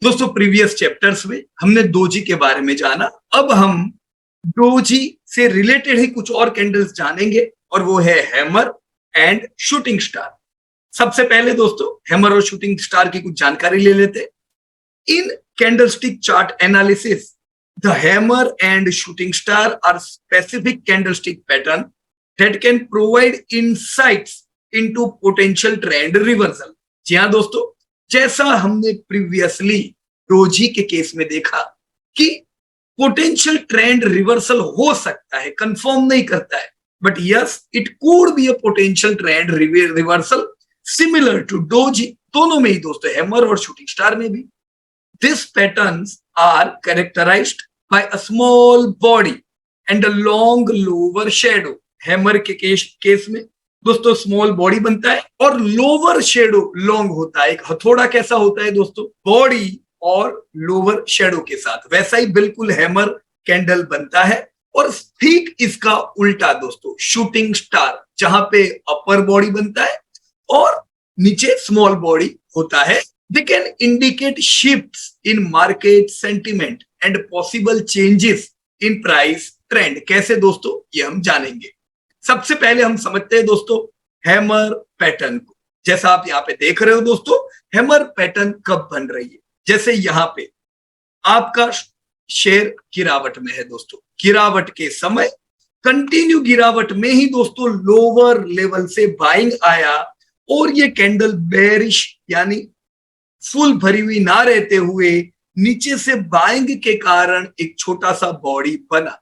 दोस्तों previous chapters में हमने डोजी के बारे में जाना। अब हम डोजी से रिलेटेड ही कुछ और कैंडल्स जानेंगे और वो है हैमर एंड शूटिंग स्टार। सबसे पहले दोस्तों हैमर और शूटिंग स्टार की कुछ जानकारी ले लेते हैं। In candlestick chart analysis the hammer and shooting star are specific candlestick pattern that can provide insights into potential trend reversal. जी हाँ दोस्तों, जैसा हमने प्रीवियसली डोजी के केस में देखा कि पोटेंशियल ट्रेंड रिवर्सल हो सकता है, कंफर्म नहीं करता है, but yes it could be a potential trend reversal similar to doji. दोनों में ही दोस्तों, हैमर और शूटिंग स्टार में भी this patterns are characterized by a small body and a long lower shadow. Hammer के केस में दोस्तों स्मॉल बॉडी बनता है और लोअर शेडो लॉन्ग होता है। एक हथौड़ा कैसा होता है दोस्तों, बॉडी और लोअर शेडो के साथ, वैसा ही बिल्कुल हैमर कैंडल बनता है। और ठीक इसका उल्टा दोस्तों शूटिंग स्टार, जहां पे अपर बॉडी बनता है और नीचे स्मॉल बॉडी होता है। They can indicate shifts in market sentiment and possible changes in price trend. कैसे दोस्तों, ये हम जानेंगे। सबसे पहले हम समझते हैं दोस्तों हैमर पैटर्न को। जैसा आप यहाँ पे देख रहे हो दोस्तों, हैमर पैटर्न कब बन रही है। जैसे यहाँ पे आपका शेयर गिरावट में है दोस्तों, गिरावट के समय कंटिन्यू गिरावट में ही दोस्तों लोअर लेवल से बाइंग आया और ये कैंडल बेरिश यानी फुल भरी हुई ना रहते हुए नीचे से बाइंग के कारण एक छोटा सा बॉडी बना।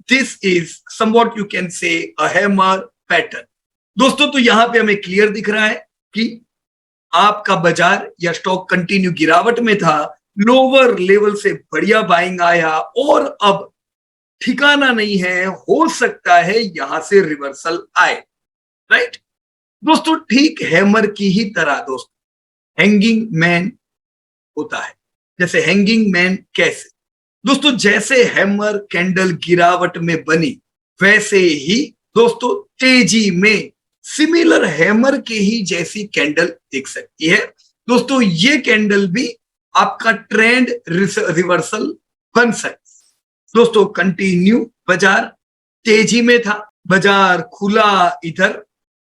This is somewhat you can say a hammer pattern। दोस्तों तो यहां पे हमें क्लियर दिख रहा है कि आपका बाजार या स्टॉक कंटिन्यू गिरावट में था, लोअर लेवल से बढ़िया बाइंग आया और अब ठिकाना नहीं है, हो सकता है यहां से रिवर्सल आए। राइट दोस्तों, ठीक हैमर की ही तरह दोस्तों हैंगिंग मैन होता है। जैसे हैंगिंग मैन कैसे दोस्तों, जैसे हैमर कैंडल गिरावट में बनी वैसे ही दोस्तों तेजी में सिमिलर हैमर के ही जैसी कैंडल दिख सकती है। दोस्तों ये कैंडल भी आपका ट्रेंड रिवर्सल बन सकती। दोस्तों कंटिन्यू बाजार तेजी में था, बाजार खुला, इधर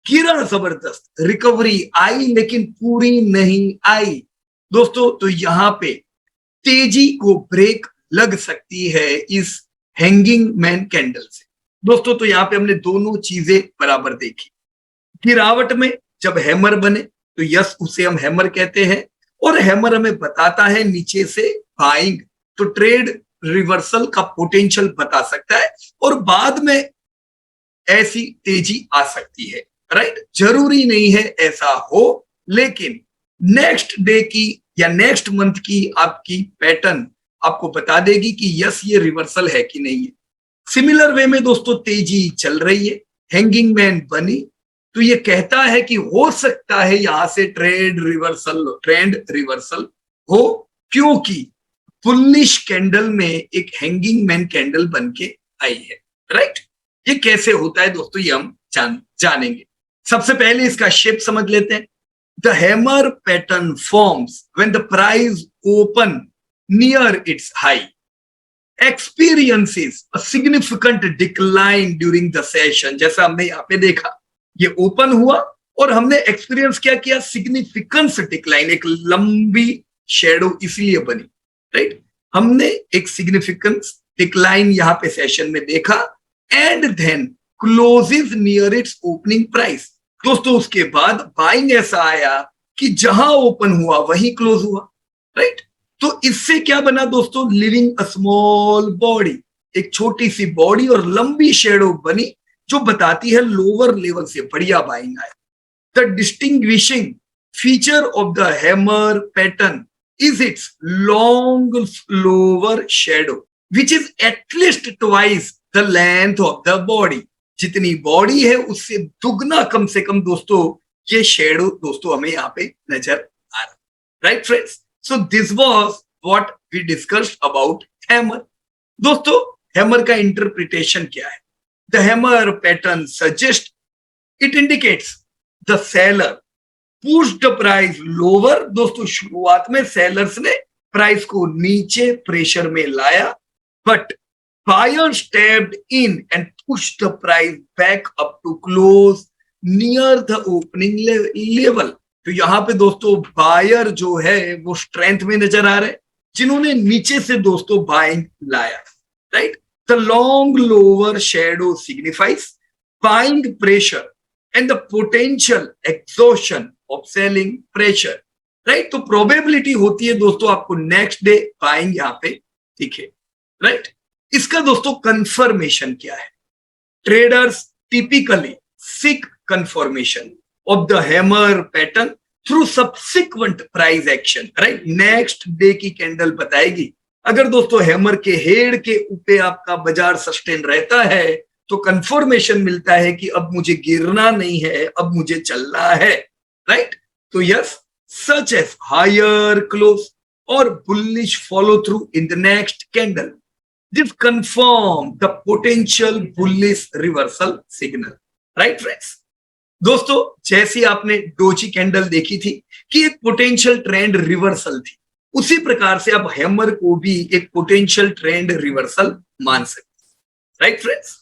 गिरा जबरदस्त, रिकवरी आई लेकिन पूरी नहीं आई दोस्तों। तो यहां पे तेजी को ब्रेक लग सकती है इस हैंगिंग मैन कैंडल से दोस्तों। तो यहाँ पे हमने दोनों चीजें बराबर देखी। गिरावट में जब हैमर बने तो यस उसे हम हैमर कहते हैं और हैमर हमें बताता है नीचे से बाइंग, तो ट्रेड रिवर्सल का पोटेंशियल बता सकता है और बाद में ऐसी तेजी आ सकती है। राइट, जरूरी नहीं है ऐसा हो, लेकिन नेक्स्ट डे की या नेक्स्ट मंथ की आपकी पैटर्न आपको बता देगी कि यस ये रिवर्सल है कि नहीं है। सिमिलर वे में दोस्तों तेजी चल रही है, हैंगिंग मैन बनी, तो ये कहता है कि हो सकता है यहां से ट्रेंड रिवर्सल हो, क्योंकि बुलिश कैंडल में एक हैंगिंग मैन कैंडल बन के आई है। राइट, ये कैसे होता है दोस्तों, ये हम जानेंगे। सबसे पहले इसका शेप समझ लेते हैं। The hammer pattern forms when the price open near its high, experiences a significant decline during the session। जैसा हमने यहाँ पे देखा, ये ओपन हुआ और हमने एक्सपीरियंस क्या किया, सिग्निफिकेंस डिक्लाइन, एक लंबी शेडो इसलिए बनी। राइट, हमने एक सिग्निफिकेंस डिक्लाइन यहाँ पे सेशन में देखा and then closes near its opening price. दोस्तों उसके बाद बाइंग ऐसा आया कि जहां ओपन हुआ वहीं क्लोज हुआ। राइट, तो इससे क्या बना दोस्तों, लिविंग अ स्मॉल बॉडी, एक छोटी सी बॉडी और लंबी शेडो बनी जो बताती है लोअर लेवल से बढ़िया बाइंग आए। The distinguishing feature of the hammer pattern is it's long lower shadow which is at least twice the length of the body. जितनी बॉडी है उससे दुगना कम से कम दोस्तों ये शेडो दोस्तों हमें यहाँ पे नजर आ रहा। Right friends, so this was what we discussed about hammer। दोस्तों हैमर का इंटरप्रिटेशन क्या है। the hammer pattern suggests it indicates the seller pushed the price lower। दोस्तों शुरुआत में सेलर्स ने प्राइस को नीचे प्रेशर में लाया, but buyers stepped in and pushed the price back up to close near the opening level. तो यहां पे दोस्तों बायर जो है वो स्ट्रेंथ में नजर आ रहे हैं, जिन्होंने नीचे से दोस्तों बाइंग लाया, right. The long lower shadow signifies buying pressure and the potential exhaustion of selling pressure, right. तो प्रोबेबिलिटी होती है दोस्तों आपको नेक्स्ट डे बाइंग यहां पे दिखे, राइट। इसका दोस्तों कंफर्मेशन क्या है? Traders typically seek confirmation of the hammer pattern through subsequent price action, right. Next day की कैंडल बताएगी। अगर दोस्तों हैमर के हेड के ऊपर आपका बाजार सस्टेन रहता है तो कंफर्मेशन मिलता है कि अब मुझे गिरना नहीं है, अब मुझे चलना है, राइट। तो yes, such as higher close और bullish follow through in the next candle, this confirm the potential bullish reversal signal, right friends। दोस्तों जैसी आपने डोजी कैंडल देखी थी कि एक पोटेंशियल ट्रेंड रिवर्सल थी, उसी प्रकार से आप हैमर को भी एक पोटेंशियल ट्रेंड रिवर्सल मान सकते हैं, राइट फ्रेंड्स।